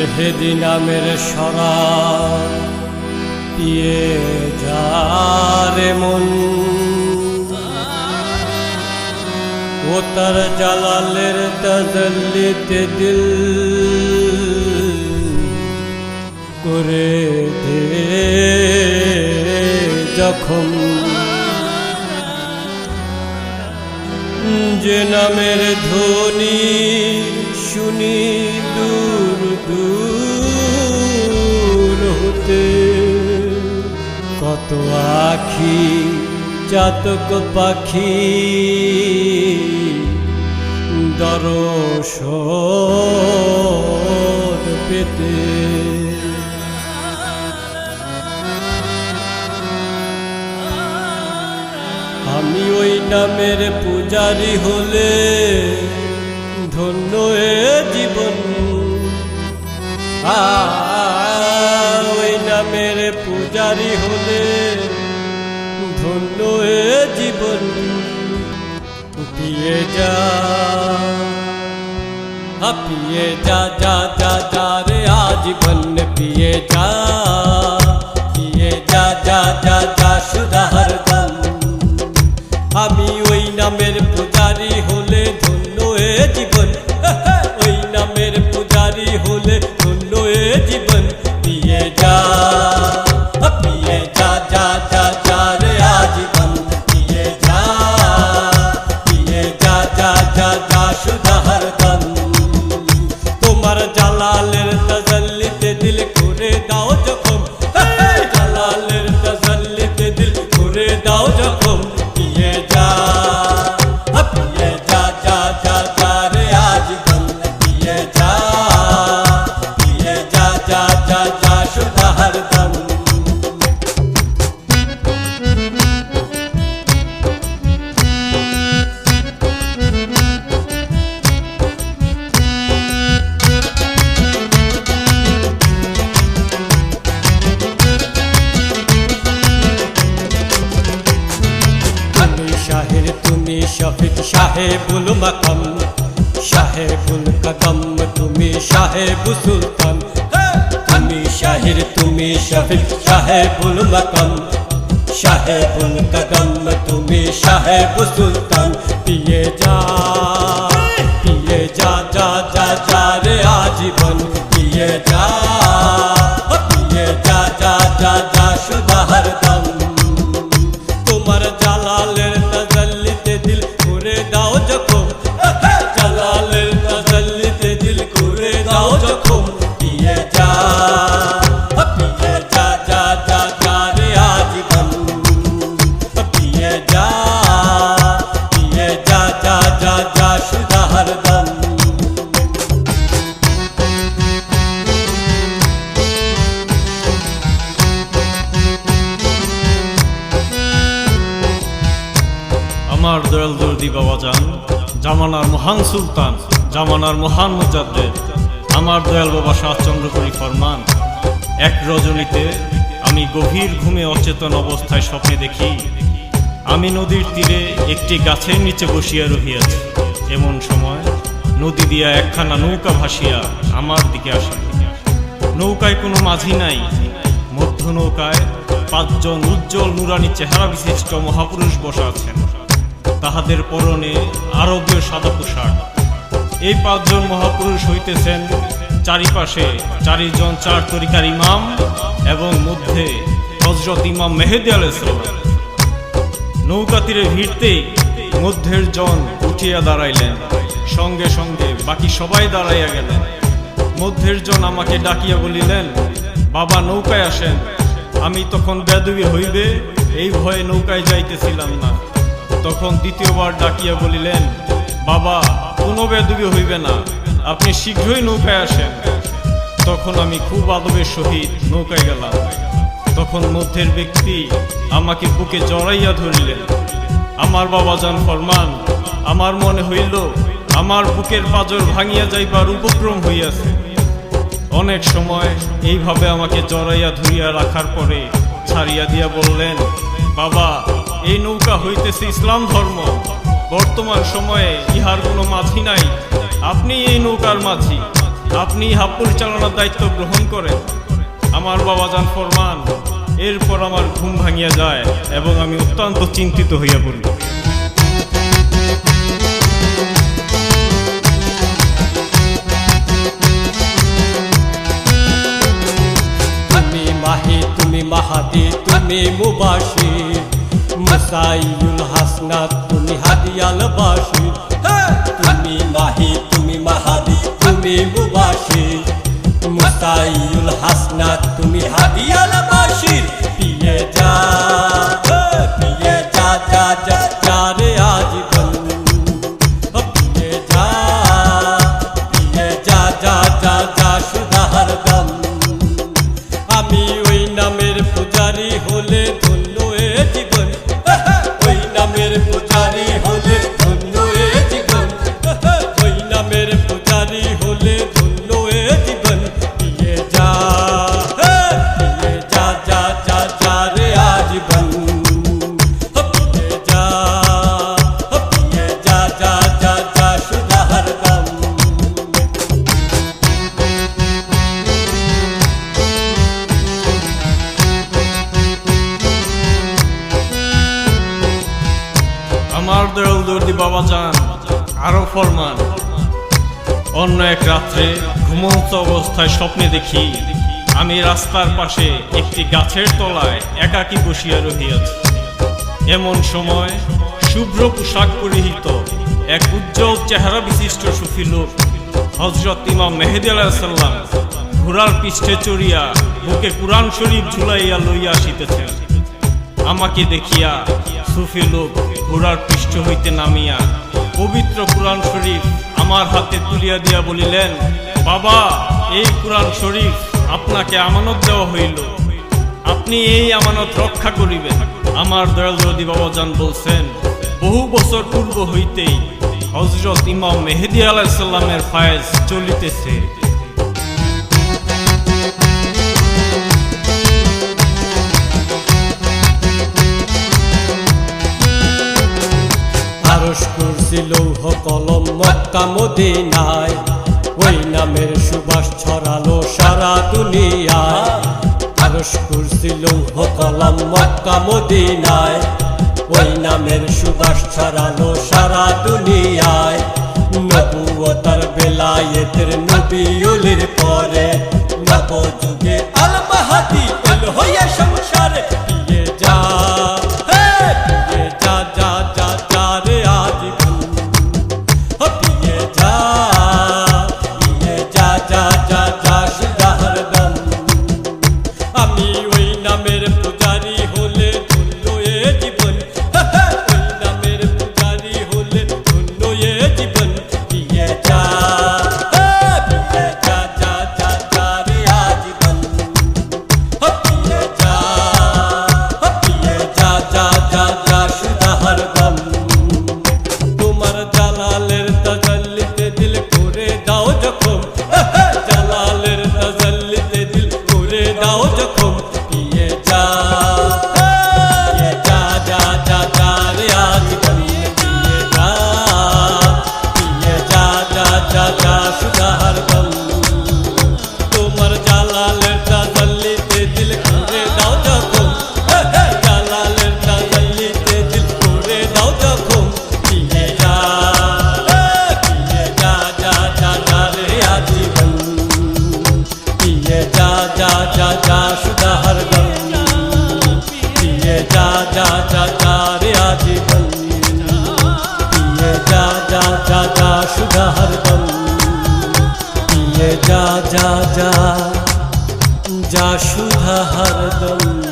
মেহেদি নামের শরাব পিয়ে যারে মন, ও তার জালালের তাজাল্লিতে দিল করে দে যখন। যে নামের ধ্বনি শুনি দূর দূর হতে, কত আখি চাতক পাখি দরশন পেতে। আমি ওই নামের পূজারি হলে ধন্য এ জীবন, ওই নামের পূজারি হলে ধন্য এ জীবন। পিয়ে যা পিয়ে যা যা যা যা রে আজীবন পিয়ে যা, পিয়ে যা যা যা যা সুধা হরদম। আমি ওই নামের পূজারি হলে ধন্য এ জীবন, ওই নামের পূজারি হলে ধন্য এ জীবন। পিয়ে যা পিয়ে যা যা যা যা রে আজীবন পিয়ে যা, পিয়ে যা যা যা যা সুধা হরদম। তোমার জালালের তাজাল্লিতে দিল করে দাও যখন, জালালের তাজাল্লিতে দিল করে দাও যখন। পিয়ে যা পিয়ে যা যা যা যা রে আজীবন পিয়ে যা, পিয়ে যা যা যা যা সুধা হরদম। শাহের তুমি শফিক সাহেবুল মাকাম, সাহেবুল কদম তুমি সাহেবু সুলতান। তুমি শাহের তুমি শফিক সাহেবুল মাকাম, সাহেবুল কদম তুমি সাহেবু সুলতান। পিয়ে যা পিয়ে যা যা যা যা রে আজীবন পিয়ে যা, পিয়ে যা যা যা যা সুধা হরদম। তোমার জালালের তাজাল্লিতে দিল করে দাও যখন, জালালের তাজাল্লিতে দিল করে দাও যখন। পিয়ে যা পিয়ে যা যা যা যা রে আজীবন পিয়ে যা, পিয়ে যা যা যা যা সুধা হরদম। আমার দয়াল দর্দি বাবাজান, জামানার মহান সুলতান, জামানার মহান মুজাদ্দেদ আমার দয়াল বাবা শাহচন্দ্রপুরী ফরমান। এক রজনীতে আমি গভীর ঘুমে অচেতন অবস্থায় স্বপ্নে দেখি আমি নদীর তীরে একটি গাছের নিচে বসিয়া রহিয়াছি। এমন সময় নদী দিয়া একখানা নৌকা ভাসিয়া আমার দিকে আসে। নৌকায় কোনো মাঝি নাই, মধ্য নৌকায় 5 জন উজ্জ্বল নুরানি চেহারা বিশিষ্ট মহাপুরুষ বসা আছেন। তাহাদের পরনে আরবীয় সাদা পোশাক। এই 5 জন মহাপুরুষ হইতেছেন চারিপাশে 4 জন 4 তরিকার ইমাম এবং মধ্যে হযরত ইমাম মেহেদী আলাইহিস সালাম। নৌকা তীরে ভিড়তেই মধ্যের জন উঠিয়া দাঁড়াইলেন, সঙ্গে সঙ্গে বাকি সবাই দাঁড়াইয়া গেলেন। মধ্যের জন আমাকে ডাকিয়া বলিলেন, বাবা নৌকায় আসেন। আমি তখন বেদবি হইবে এই ভয়ে নৌকায় যাইতেছিলাম না। তখন দ্বিতীয়বার ডাকিয়া বলিলেন, বাবা কোনো বেদবি হইবে না, আপনি শীঘ্রই নৌকায় আসেন। তখন আমি খুব আদবের সহিত নৌকায় গেলাম। তখন মধ্যের ব্যক্তি আমাকে বুকে জড়াইয়া ধরিলেন। আমার বাবাজান ফরমান, আমার মনে হইল আমার বুকের পাঁজর ভাঙিয়া যাইবার উপক্রম হইয়াছে। অনেক সময় এইভাবে আমাকে জড়াইয়া ধরিয়া রাখার পরে ছাড়িয়া দিয়া বললেন, বাবা এই নৌকা হইতেছে ইসলাম ধর্ম, বর্তমান সময়ে ইহার কোনো মাঝি নাই, আপনি এই নৌকার মাঝি। আপনি হাব পরিচালনার দায়িত্ব গ্রহণ করেন। আমার বাবাজান ফরমান। এরপর আমার ঘুম ভাঙিয়া যায় এবং আমি অত্যন্ত চিন্তিত হইয়া পড়ি। তুমি মাহি, তুমি মাহাদি, তুমি মুবাশির, মুসাইউল হাসনাত, তুমি হাদিয়াল বাশির। তুমি মাহি, তুমি মাহাদি, তুমি মুবাশির, মুসাইউল হাসনাত, তুমি হাদিয়াল বাশির। পিয়ে যা যা যা যা রে আজীবন, পিয়ে যা যা যা যা সুধা হরদম। আমি ওই নামের পূজারি হলে ধন্য এ জীবন, ওই নামের পূজারি হলে ধন্য এ জীবন, ওই নামের পূজারি হলে ধন্য এ জীবন। পিয়ে যা যা যা যা রে আজীবন, পিয়ে যা যা যা যা সুধা হরদম। আমার দয়াল দর্দি বাবাজান আরো ফরমান। অন্য এক রাত্রে ঘুমন্ত অবস্থায় স্বপ্নে দেখি আমি রাস্তার পাশে একটি গাছের তলায় একাকী বসিয়া রহিয়াছি। এমন সময় শুভ্র পোশাক পরিহিত এক উজ্জ্বল চেহারা বিশিষ্ট সুফি লোক হযরত ইমাম মেহেদী আলাইহিস সালাম ঘোড়ার পৃষ্ঠে চড়িয়া বুকে কুরআন শরীফ ঝুলাইয়া লইয়া আসিতেছেন। আমাকে দেখিয়া সুফি লোক ঘোড়ার পৃষ্ঠ হইতে নামিয়া পবিত্র কুরআন শরীফ আমার হাতে তুলিয়া দিয়া বলিলেন, বাবা, এই কুরআন শরীফ আপনাকে আমানত দেওয়া হইল, আপনি এই আমানত রক্ষা করিবেন। আমার দয়াল দর্দি বাবাজান বলছেন, বহু বছর পূর্ব হইতেই হযরত ইমাম মেহেদী আলাইহিস সালামের ফায়েজ চলিতেছে। আরশ কুরসি লৌহ কলম মক্কা মদিনায়, ওই নামের সুবাস ছড়ালো সারা দুনিয়ায়। আরশ কুরসি লৌহ কলম মক্কা মদিনায়, ওই নামের সুবাস ছড়ালো সারা দুনিয়ায়। নবুয়তার বেলায়েতের নবী ওলির পরে নবযুগে আল মাহদী এল হইয়া সংসারে। পিয়ে যা যা যা যা রে আজীবন, পিয়ে যা যা যা যা সুধা হরদম। আমি ওই নামের পূজারি হলে ধন্য এ জীবন, ওই নামের পূজারি হলে ধন্য এ জীবন। পিয়ে যা যা যা রে আজীবন, পিয়ে যা যা যা সুধা হরদম। তোমার জালালের তাজাল্লিতে দিল করে দাও জখম, জালালের তাজাল্লিতে দিল করে দাও জখম। পিয়ে যা যা যা রে আজীবন, পিয়ে যা যা সুধা হরদম। তোমার জালালের তাজাল্লিতে দিল করে দাও জখম, জালালের তাজাল্লিতে দিল করে দাও জখম। পিয়ে যা যা রে আজীবন, পিয়ে যা যা সুধা হরদম। পিয়ে যা যা রে আজীবন, পিয়ে যা যা সুধা হরদম। পিয়ে যা যা সুধা হরদম।